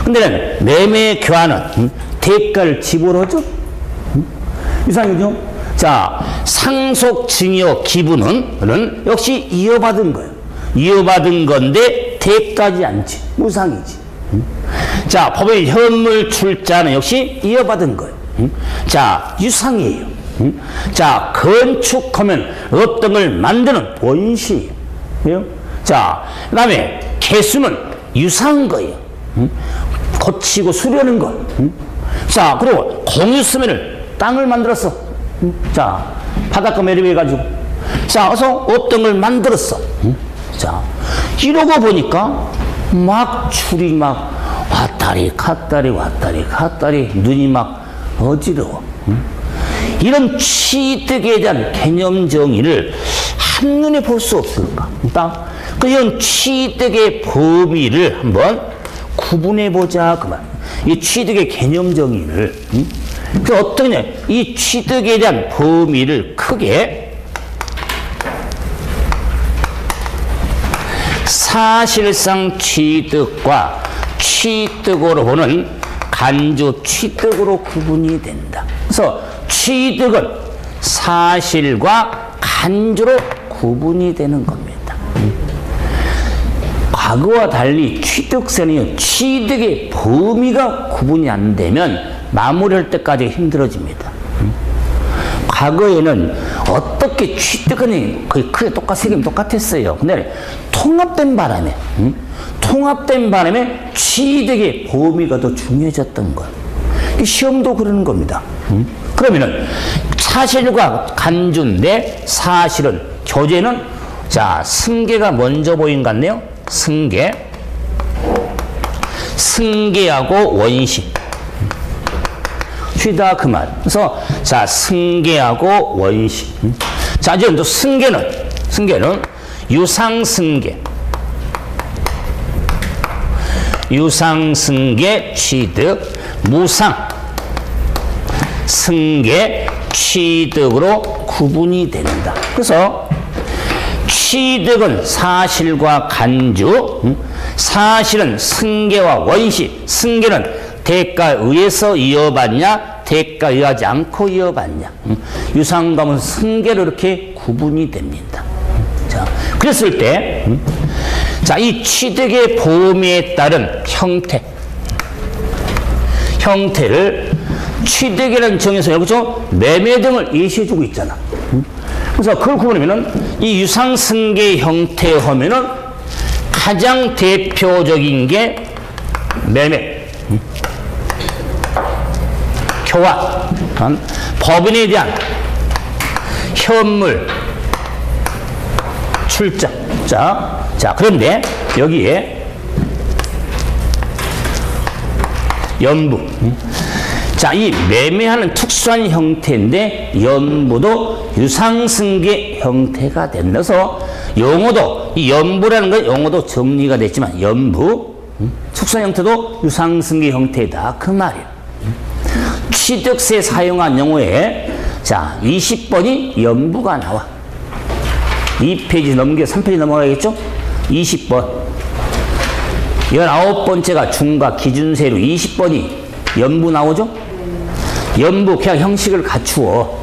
근데 매매 교환은 대가를 집어넣죠. 이상이죠. 자, 상속 증여 기부는 역시 이어받은 거예요. 이어받은 건데 대가지 않지. 무상이지. 자, 법의 현물 출자는 역시 이어받은 거예요. 자, 유상이에요. 자, 건축하면 어떤 걸 만드는 원시예요. 자, 그 다음에 개수는 유사한 거예요. 고치고 수려는 거. 자, 그리고 공유 쓰면을 땅을 만들었어. 자, 바닷가 매립해 가지고. 자, 어서 어떤 걸 만들었어. 자, 이러고 보니까 막 줄이 막 왔다리 갔다리 눈이 막 어지러워. 이런 취득에 대한 개념 정의를 한눈에 볼 수 없을까? 이런 취득의 범위를 한번 구분해 보자 그 말. 이 취득의 개념 정의를 그 어떠냐 이 취득에 대한 범위를 크게 사실상 취득과 취득으로 보는 간주 취득으로 구분이 된다. 그래서 취득은 사실과 간주로 구분이 되는 겁니다. 과거와 달리 취득세는 취득의 범위가 구분이 안 되면 마무리할 때까지 힘들어집니다. 과거에는 어떻게 취득하니 거의 크게 세계는 똑같았어요. 근데 통합된 바람에 취득의 범위가 더 중요해졌던 거예요. 시험도 그러는 겁니다. 그러면은 사실과 간주인데 사실은 교재는 자 승계가 먼저 보인 것 같네요. 승계하고 원시. 쉬다 그 말. 그래서 자 승계하고 원시. 자 이제 또 승계는 유상승계 취득, 무상승계 취득으로 구분이 된다. 그래서 취득은 사실과 간주, 사실은 승계와 원시, 승계는 대가에 의해서 이어받냐, 대가에 의하지 않고 이어받냐. 유상감은 승계로 이렇게 구분이 됩니다. 자, 그랬을 때, 자, 이 취득의 범위에 따른 형태를 취득이라는 정의에서 여기서 매매 등을 예시해주고 있잖아. 그래서 그걸 구분하면은 이 유상승계 형태 하면은 가장 대표적인 게 매매, 교환, 법인에 대한 현물, 출자. 자, 그런데 여기에 연부. 자, 이 매매하는 특수한 형태인데 연부도 유상승계 형태가 된다서 용어도 이 연부라는 건 용어도 정리가 됐지만 연부 특수한 형태도 유상승계 형태다 그 말이에요. 취득세 사용한 용어에 자 20번이 연부가 나와. 2페이지 넘겨 3페이지 넘어가겠죠? 20번 19번째가 중과 기준세로 20번이 연부 나오죠? 연부 그냥 형식을 갖추어.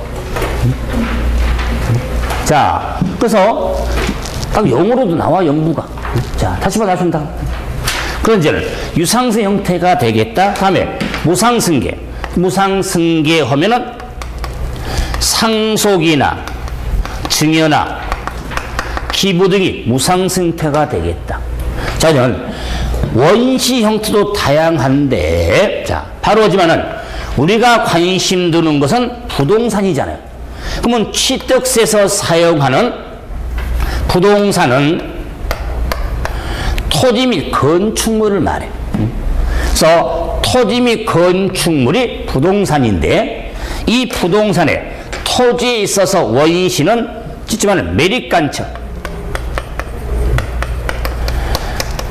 자, 그래서 딱 영어로도 나와 연부가. 자, 다시 말하신다. 그런 이제는 유상승 형태가 되겠다. 다음에 무상승계 하면은 상속이나 증여나 기부 등이 무상승태가 되겠다. 자, 이제는 원시 형태도 다양한데, 자, 바로 하지만은 우리가 관심 두는 것은 부동산이잖아요. 그러면 취득세에서 사용하는 부동산은 토지 및 건축물을 말해. 그래서 토지 및 건축물이 부동산인데 이 부동산에 토지에 있어서 원시는 짓지만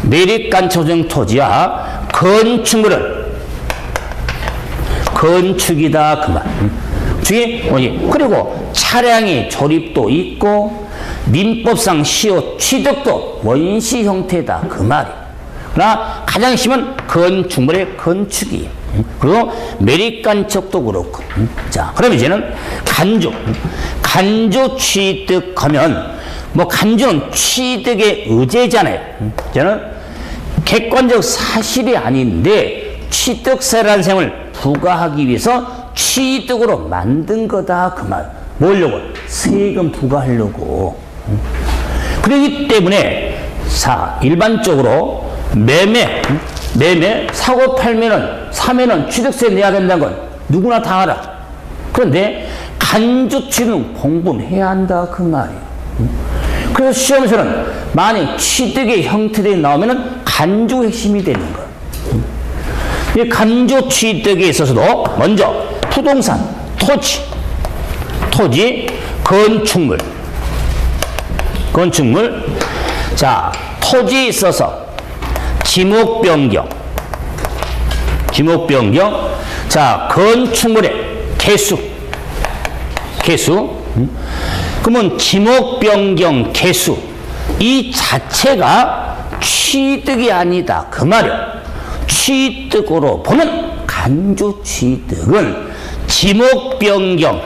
매립간초정 토지야 건축물은 건축이다 그 말. 그리고 차량의 조립도 있고 민법상 시효 취득도 원시 형태다 그 말이. 그러나 가장 심은 건축물의 건축이에요. 그리고 매립간척도 그렇고. 자, 그럼 이제는 간주 취득하면 뭐 간주는 취득의 의제잖아요. 저는 객관적 사실이 아닌데 취득세라는 셈을 부과하기 위해서 취득으로 만든 거다 그 말. 뭐려고? 세금 부과하려고. 그렇기 때문에 일반적으로 매매 사고 사면은 취득세 내야 된다는 건 누구나 다 알아. 그런데 간주 취득은 공부는 해야 한다 그 말이에요. 그래서 시험에서는 만약 취득의 형태들이 나오면은 간주 핵심이 되는 거예요. 이 간주 취득에 있어서도 먼저 부동산, 토지, 건축물. 자, 토지에 있어서 지목 변경, 지목 변경. 자, 건축물의 개수. 그러면 지목 변경 개수 이 자체가 취득이 아니다 그 말이야. 취득으로 보는 간주 취득은 지목 변경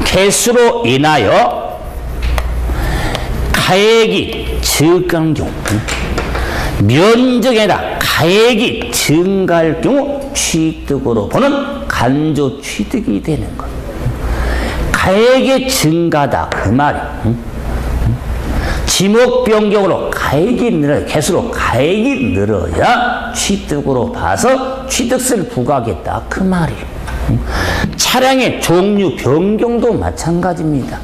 개수로 인하여 가액이 증가하는 경우, 면적이 아니라 가액이 증가할 경우 취득으로 보는 간주 취득이 되는 것. 가액의 증가다 그 말이야. 지목 변경으로 가액이 늘어야, 개수로 가액이 늘어야 취득으로 봐서 취득세를 부과하겠다 그 말이에요. 차량의 종류 변경도 마찬가지입니다.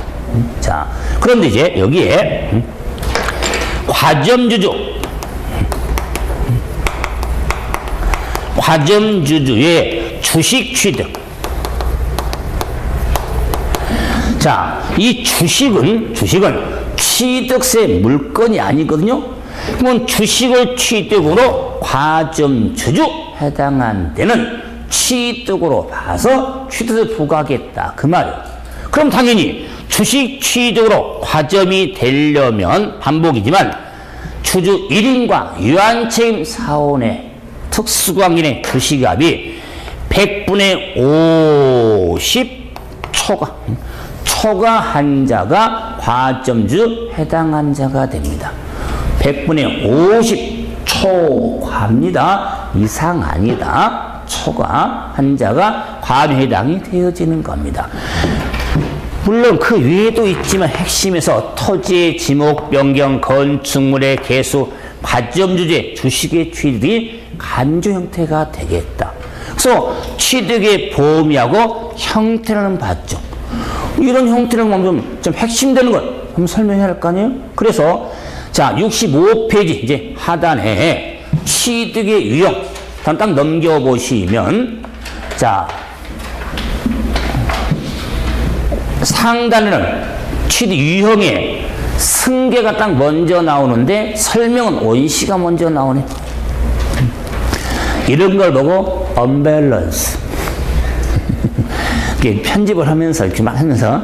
자, 그런데 이제 여기에 과점주주의 주식 취득. 자, 이 주식은 취득세 물건이 아니거든요. 그러면 주식을 취득으로 과점주주 해당한 데는 취득으로 봐서 취득세 부과하겠다 그 말이에요. 그럼 당연히 주식 취득으로 과점이 되려면 반복이지만 주주 1인과 유한책임 사원의 특수관계인의 주식합이 100분의 50 초과한 자가 과점주 해당한 자가 됩니다. 100분의 50 초과입니다. 이상 아니다. 초과한 자가 과점에 해당이 되어지는 겁니다. 물론 그 외에도 있지만 핵심에서 토지의 지목 변경, 건축물의 개수, 과점주주의 주식의 취득이 간주 형태가 되겠다. 그래서 취득의 범위하고 형태는 봤죠. 이런 형태는 좀 핵심되는 것 한번 설명해야 할 거 아니에요? 그래서 자 65페이지 이제 하단에 취득의 유형 딱 넘겨보시면 자 상단에는 취득 유형에 승계가 딱 먼저 나오는데 설명은 원시가 먼저 나오네. 이런 걸 보고 언밸런스 편집을 하면서 이렇게 막 하면서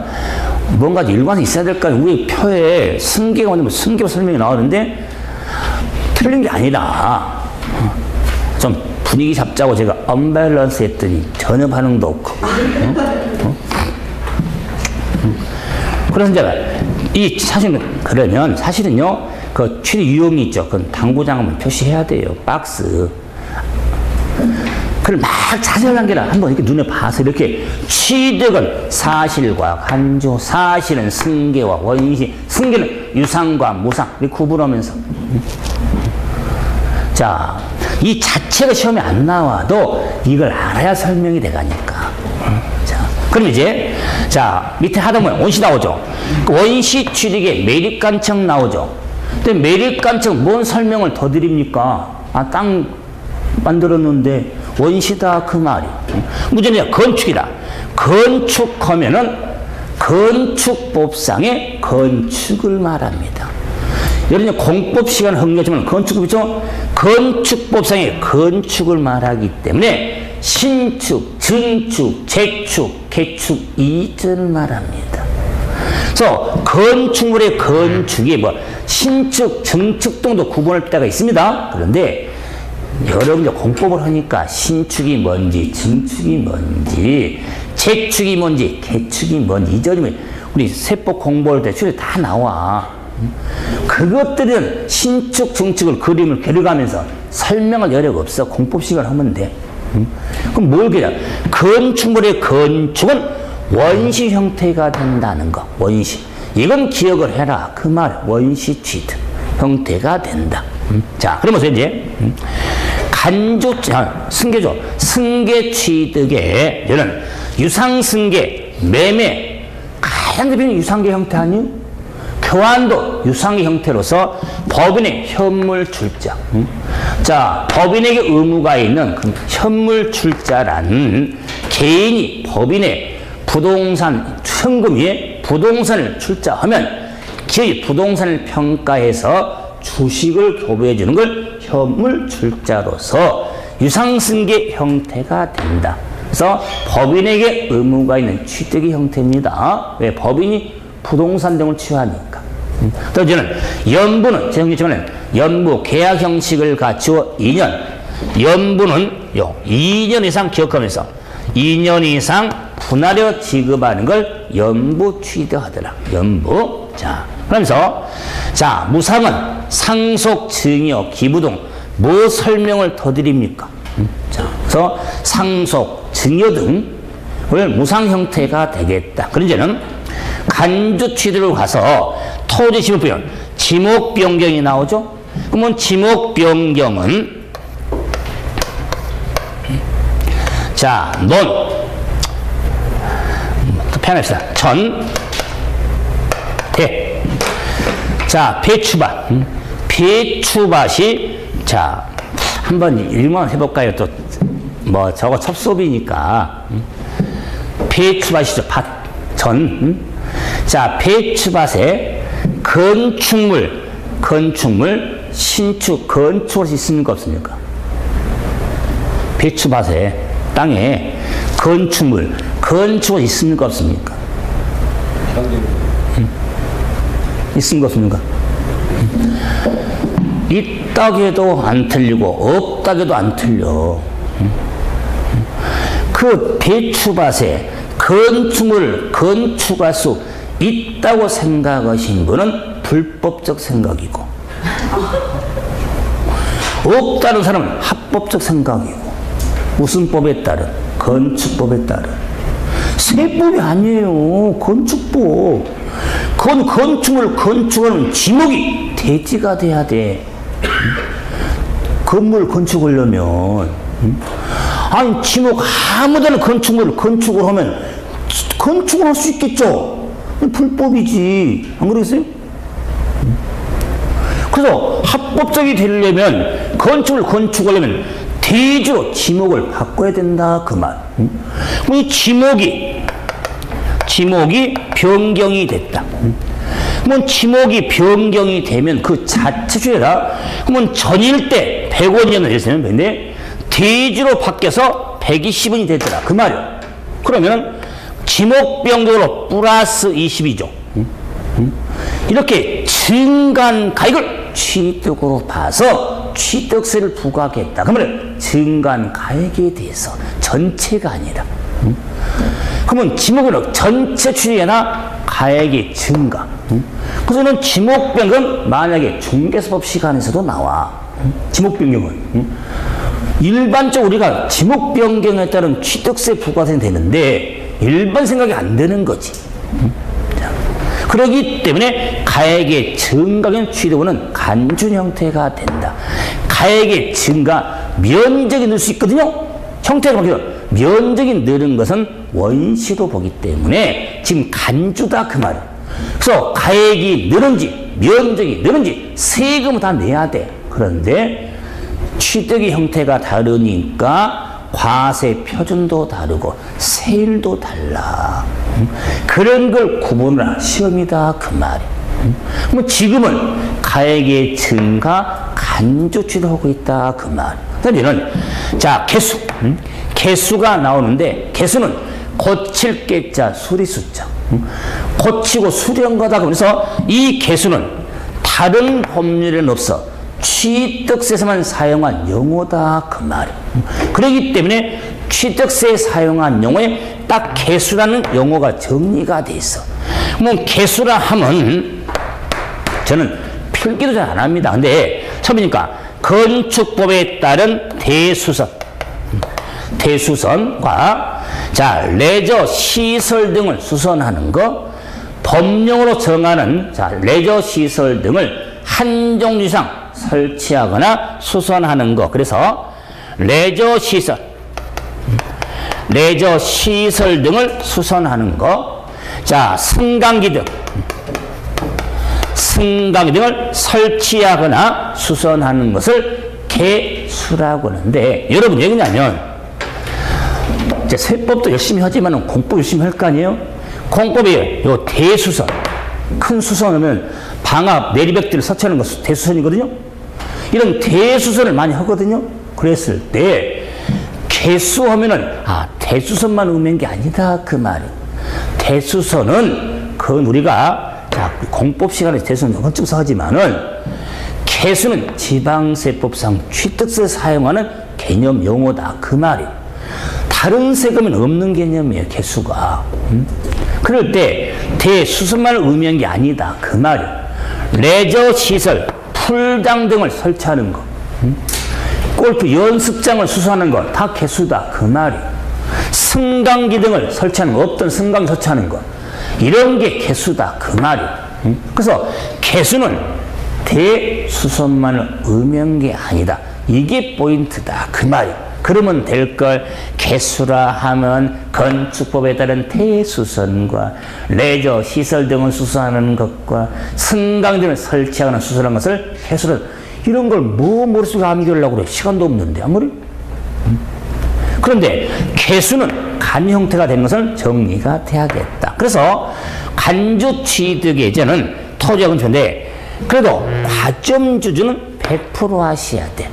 뭔가 일관성이 있어야 될까요? 우리 표에 승계가 먼저 승계 설명이 나오는데 틀린 게 아니라 좀 분위기 잡자고 제가 언밸런스 했더니 전혀 반응도 없고 그래서 이제 이 사실은 그러면 사실은요 그 취득 유형이 있죠. 그건 당구장 한번 표시해야 돼요. 박스. 그걸 막 자세한 게라 한번 이렇게 눈에 봐서 이렇게 취득은 사실과 간주, 사실은 승계와 원시, 승계는 유상과 무상 이렇게 구분하면서 자, 이 자체가 시험에 안 나와도 이걸 알아야 설명이 돼가니까. 자, 그럼 이제 자 밑에 하다 보면 원시 나오죠. 원시 취득에 매립관청 나오죠. 근데 매립관청 뭔 설명을 더 드립니까? 아, 땅 만들었는데 원시다 그 말이. 문제는 건축이다. 건축하면은 건축법상의 건축을 말합니다. 여러분 공법 시간 흥미하지만 건축법이죠. 건축법상의 건축을 말하기 때문에 신축, 증축, 재축, 개축, 이전을 말합니다. 그래서 건축물의 건축이 뭐 신축, 증축 등도 구분할 때가 있습니다. 그런데 여러분들 공법을 하니까 신축이 뭔지, 증축이 뭔지, 재축이 뭔지, 개축이 뭔지 이전이면 우리 세법 공부할 때 줄에 다 나와. 그것들은 신축, 증축을 그림을 그려가면서 설명할 여력 없어. 공법 시간을 하면 돼. 그럼 뭘 그려? 건축물의 건축은 원시 형태가 된다는 거. 원시. 이건 기억을 해라. 그 말. 원시 취득 형태가 된다. 자, 그러면서 이제 간주, 승계죠. 승계 취득에 이런 유상승계, 매매 가장 대표적인 유상계 형태 아니에요? 교환도 유상계 형태로서 법인의 현물 출자. 자, 법인에게 의무가 있는 그 현물 출자라는 개인이 법인의 부동산 현금 위에 부동산을 출자하면 기업이 부동산을 평가해서 주식을 교부해 주는 걸 현물 출자로서 유상승계 형태가 된다. 그래서 법인에게 의무가 있는 취득의 형태입니다. 왜? 법인이 부동산 등을 취하니까. 또 이제는 연부는, 제 형제지만은 연부, 계약 형식을 갖추어 2년. 연부는 2년 이상 기억하면서 2년 이상 분할여 지급하는 걸 연부 취득하더라. 연부. 자, 그러면서, 자, 무상은 상속, 증여, 기부 등 뭐 설명을 더 드립니까? 자, 그래서 상속, 증여 등을 무상 형태가 되겠다. 그런 이제는 간주 취득으로 가서 토지 지목 변경, 지목 변경이 나오죠? 그러면 지목 변경은 자, 표현합시다. 대. 자, 배추밭. 배추밭이 자, 한번 일만 해볼까요? 또, 저거 첫 수업이니까. 배추밭이죠. 밭. 자, 배추밭에 건축물, 신축, 건축할 수 있습니까? 없습니까? 배추밭에, 땅에 건축물, 건축할 수 있습니까? 없습니까? 있습니까? 없습니까? 있다게도 안 틀리고 없다게도 안 틀려. 그 배추밭에 건축물을 건축할 수 있다고 생각하신 분은 불법적 생각이고 없다는 사람은 합법적 생각이고 무슨 법에 따른? 건축법에 따른. 세법이 아니에요. 건축법. 건축물을 건축하는 지목이 대지가 돼야 돼. 건물 건축하려면 아니 지목 아무데나 건축물을 건축을 하면 건축을 할 수 있겠죠. 불법이지. 안 그러겠어요? 그래서 합법적이 되려면 건축을 건축하려면 대지로 지목을 바꿔야 된다 그 말. 그럼 이 지목이 변경이 됐다. 그러면 지목이 변경이 되면 그 자체 주제라. 그러면 전일 때 100원이었는데 됐어요. 근데 대지로 바뀌어서 120원이 됐더라. 그 말이야. 그러면 지목 변경으로 플러스 20이죠. 이렇게 증가한 가액을 취득으로 봐서 취득세를 부과하겠다. 그러면 증가한 가액에 대해서 전체가 아니라. 그러면 지목은 전체 취득이나 가액이 증가. 그래서 이런 지목 변경은 만약에 중개사법 시간에서도 나와. 지목 변경은. 일반적으로 우리가 지목 변경에 따른 취득세 부과세는 되는데 일반 생각이 안 되는 거지. 그렇기 때문에 가액의 증가된 취득은 간준 형태가 된다. 가액의 증가, 면적이 늘 수 있거든요. 형태가 바뀌어 면적이 늘은 것은 원시로 보기 때문에 지금 간주다 그 말이에요. 그래서 가액이 늘은지 면적이 늘은지 세금을 다 내야 돼. 그런데 취득의 형태가 다르니까 과세 표준도 다르고 세율도 달라. 그런 걸 구분을 시험이다 그 말이에요. 그럼 지금은 가액의 증가 간주 취득하고 있다 그 말. 그러면 자 개수, 개수가 나오는데 개수는 고칠 개자 수리수자. 고치고 수리한 거다. 그래서 이 개수는 다른 법률에는 없어. 취득세에서만 사용한 용어다 그 말이에요. 그렇기 때문에 취득세에 사용한 용어에 딱 개수라는 용어가 정리가 돼 있어. 그럼 개수라 하면 저는 필기도 잘 안 합니다. 근데 처음이니까 건축법에 따른 대수선과 자 레저 시설 등을 수선하는 거, 법령으로 정하는 자 레저 시설 등을 한 종류 이상 설치하거나 수선하는 거. 그래서 레저 시설 등을 수선하는 거. 자 승강기 등을 설치하거나 수선하는 것을 개수라고 하는데, 여러분 왜 그러냐면 이제 세법도 열심히 하지만 공법 열심히 할 거 아니에요? 공법에 요 대수선, 큰 수선하면 방압, 내리백들을 설치하는 것 대수선이거든요. 이런 대수선을 많이 하거든요. 그랬을 때 개수하면은 대수선만 의미한 게 아니다 그 말이에요. 대수선은 그건 우리가 공법 시간에 대수선 헌증서 하지만은 개수는 지방세법상 취득세 사용하는 개념 용어다 그 말이에요. 다른 세금은 없는 개념이에요 개수가. 그럴 때 대수선만을 의미한 게 아니다 그 말이에요. 레저 시설, 풀장 등을 설치하는 것, 골프 연습장을 수수하는 것 다 개수다 그 말이에요. 승강기 등을 설치하는 거, 없던 승강 설치하는 것 이런 게 개수다 그 말이에요. 그래서 개수는 대수선만을 의미한 게 아니다. 이게 포인트다 그 말이에요. 그러면 될 걸 개수라 하면 건축법에 따른 대수선과 레저 시설 등을 수수하는 것과 승강 등을 설치하거나 수술하는 것을 개수는 이런 걸 머릿속에 암기하려고 그래. 시간도 없는데 아무리. 그런데 개수는 간 형태가 되는 것을 정리가 돼야겠다. 그래서 간주 취득의 예제는 토지와 근처인데 그래도 과점주주는 100% 하셔야 돼.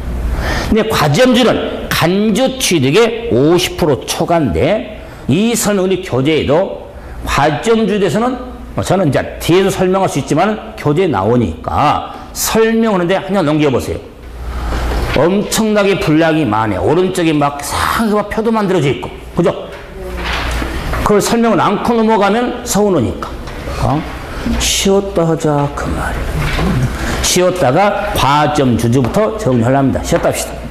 근데 과점주는 간주 취득의 50% 초과인데 이 설명이 교재에도 과점주에 대해서는 저는 이제 뒤에서 설명할 수 있지만 교재에 나오니까 설명하는데 한번 넘겨보세요. 엄청나게 분량이 많아요. 오른쪽에 막 상하게 표도 만들어져 있고 그죠? 그걸 설명을 않고 넘어가면 서운하니까 쉬었다 하자 그 말이에요. 쉬었다가 과점 주주부터 정리하랍니다. 쉬었다 합시다.